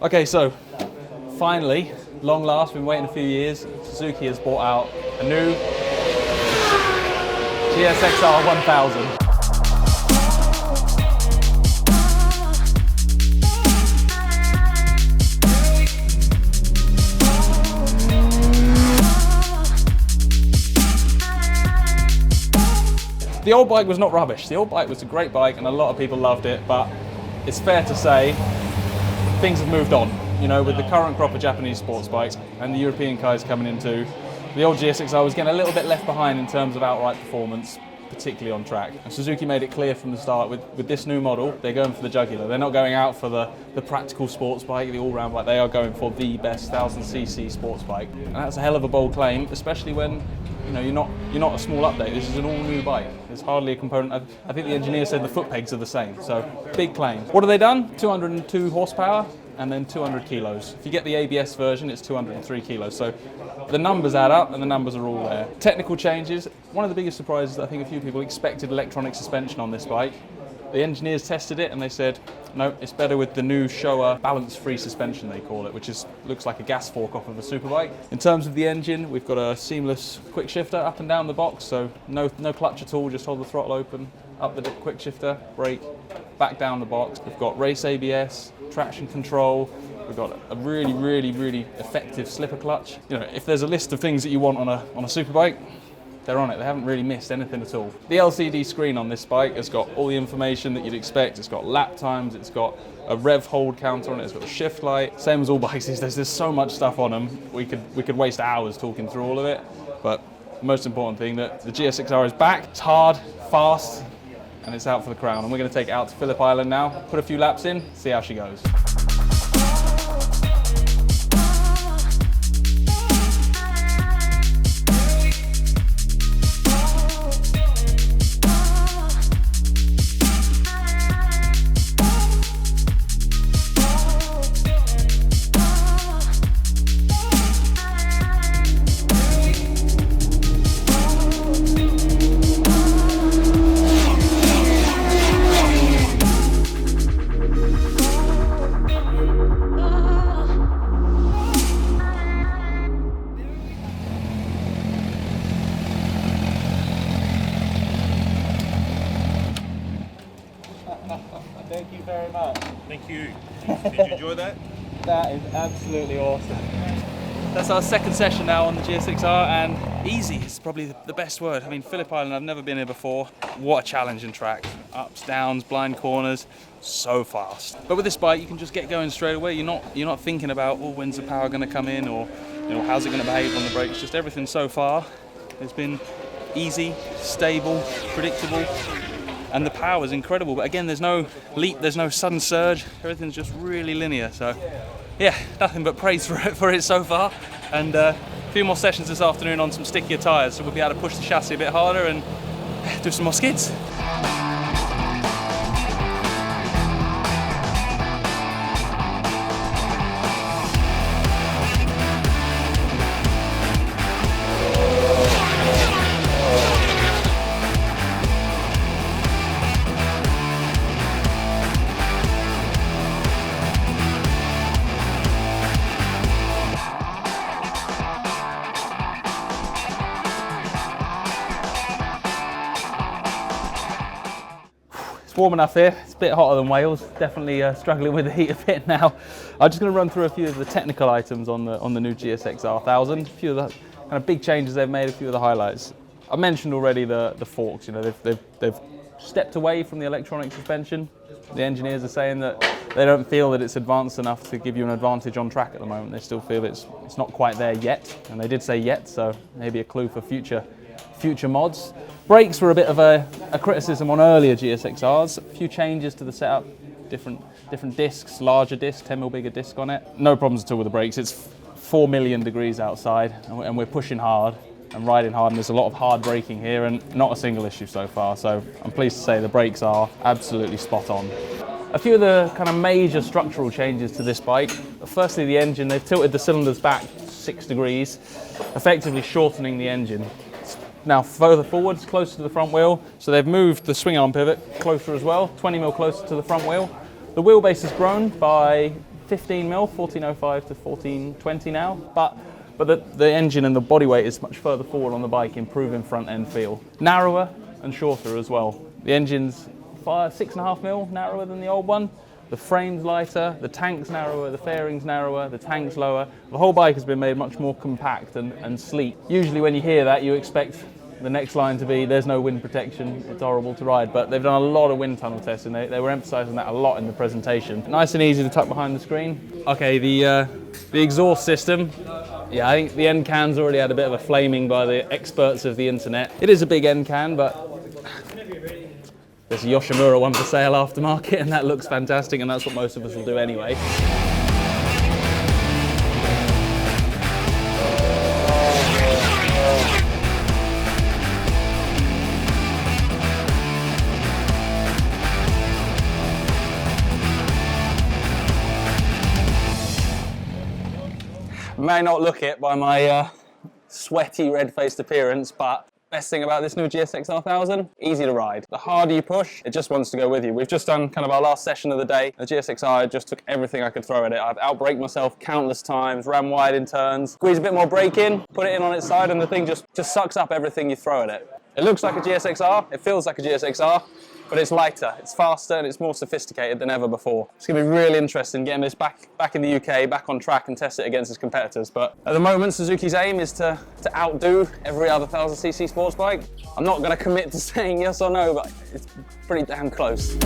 Okay, so finally, long last, been waiting a few years, Suzuki has brought out a new GSX-R1000. The old bike was not rubbish. The old bike was a great bike and a lot of people loved it, but it's fair to say things have moved on. You know, with the current crop of Japanese sports bikes and the European guys coming into, the old GSX-R was getting a little bit left behind in terms of outright performance, particularly on track. And Suzuki made it clear from the start with this new model, they're going for the jugular. They're not going out for the practical sports bike, the all-round bike. They are going for the best 1000cc sports bike. And that's a hell of a bold claim, especially when you're not a small update. This is an all-new bike. There's hardly a component. I think the engineer said the foot pegs are the same. So big claim. What have they done? 202 horsepower and then 200 kilos. If you get the ABS version, it's 203 kilos. So the numbers add up and the numbers are all there. Technical changes. One of the biggest surprises, I think a few people expected electronic suspension on this bike. The engineers tested it and they said, no, it's better with the new Showa balance-free suspension, they call it, which looks like a gas fork off of a superbike. In terms of the engine, we've got a seamless quick shifter up and down the box, so no clutch at all, just hold the throttle open, up the quick shifter, brake, back down the box. We've got race ABS, traction control. We've got a really, really, really effective slipper clutch. You know, if there's a list of things that you want on a superbike, they're on it. They haven't really missed anything at all. The LCD screen on this bike has got all the information that you'd expect. It's got lap times, it's got a rev hold counter on it, it's got a shift light. Same as all bikes these days, there's so much stuff on them. We could waste hours talking through all of it, but the most important thing, that the GSX-R is back. It's hard, fast, and it's out for the crown. And we're going to take it out to Phillip Island now, put a few laps in, see how she goes. Thank you very much. Thank you. Did you enjoy that? That is absolutely awesome. That's our second session now on the GSX-R, and easy is probably the best word. I mean, Phillip Island, I've never been here before. What a challenging track. Ups, downs, blind corners, so fast. But with this bike, you can just get going straight away. You're not thinking about, oh, when's the power going to come in, or how's it going to behave on the brakes. Just everything so far has been easy, stable, predictable. And the power is incredible, but again, there's no leap, there's no sudden surge, everything's just really linear. So yeah, nothing but praise for it so far. And a few more sessions this afternoon on some stickier tyres, so we'll be able to push the chassis a bit harder and do some more skids. It's warm enough here. It's a bit hotter than Wales. Definitely struggling with the heat a bit now. I'm just going to run through a few of the technical items on the new GSX-R1000. A few of the kind of big changes they've made. A few of the highlights. I mentioned already the forks. You know, they've stepped away from the electronic suspension. The engineers are saying that they don't feel that it's advanced enough to give you an advantage on track at the moment. They still feel it's not quite there yet, and they did say yet, so maybe a clue for future mods. Brakes were a bit of a criticism on earlier GSX-Rs. A few changes to the setup, different discs, larger disc, 10mm bigger disc on it. No problems at all with the brakes. It's 4 million degrees outside, and we're pushing hard and riding hard, and there's a lot of hard braking here and not a single issue so far. So I'm pleased to say the brakes are absolutely spot on. A few of the kind of major structural changes to this bike. Firstly, the engine. They've tilted the cylinders back 6 degrees, effectively shortening the engine. Now further forwards, closer to the front wheel, so they've moved the swing arm pivot closer as well, 20mm closer to the front wheel. The wheelbase has grown by 15 mil, 1405 to 1420 now, but the engine and the body weight is much further forward on the bike, improving front end feel. Narrower and shorter as well. The engine's 6.5 mil narrower than the old one. The frame's lighter, the tank's narrower, the fairing's narrower, the tank's lower. The whole bike has been made much more compact and sleek. Usually when you hear that, you expect the next line to be, there's no wind protection, it's horrible to ride, but they've done a lot of wind tunnel testing. They were emphasising that a lot in the presentation. Nice and easy to tuck behind the screen. Okay, the exhaust system. Yeah, I think the end can's already had a bit of a flaming by the experts of the internet. It is a big end can, but there's a Yoshimura one for sale aftermarket, and that looks fantastic, and that's what most of us will do anyway. May not look it by my sweaty, red-faced appearance, but best thing about this new GSX-R1000, easy to ride. The harder you push, it just wants to go with you. We've just done kind of our last session of the day. The GSX-R just took everything I could throw at it. I've outbraked myself countless times, ran wide in turns, squeeze a bit more brake in, put it in on its side, and the thing just sucks up everything you throw at it. It looks like a GSX-R, it feels like a GSX-R, but it's lighter, it's faster, and it's more sophisticated than ever before. It's going to be really interesting getting this back in the UK, back on track and test it against its competitors. But at the moment, Suzuki's aim is to outdo every other 1000cc sports bike. I'm not going to commit to saying yes or no, but it's pretty damn close.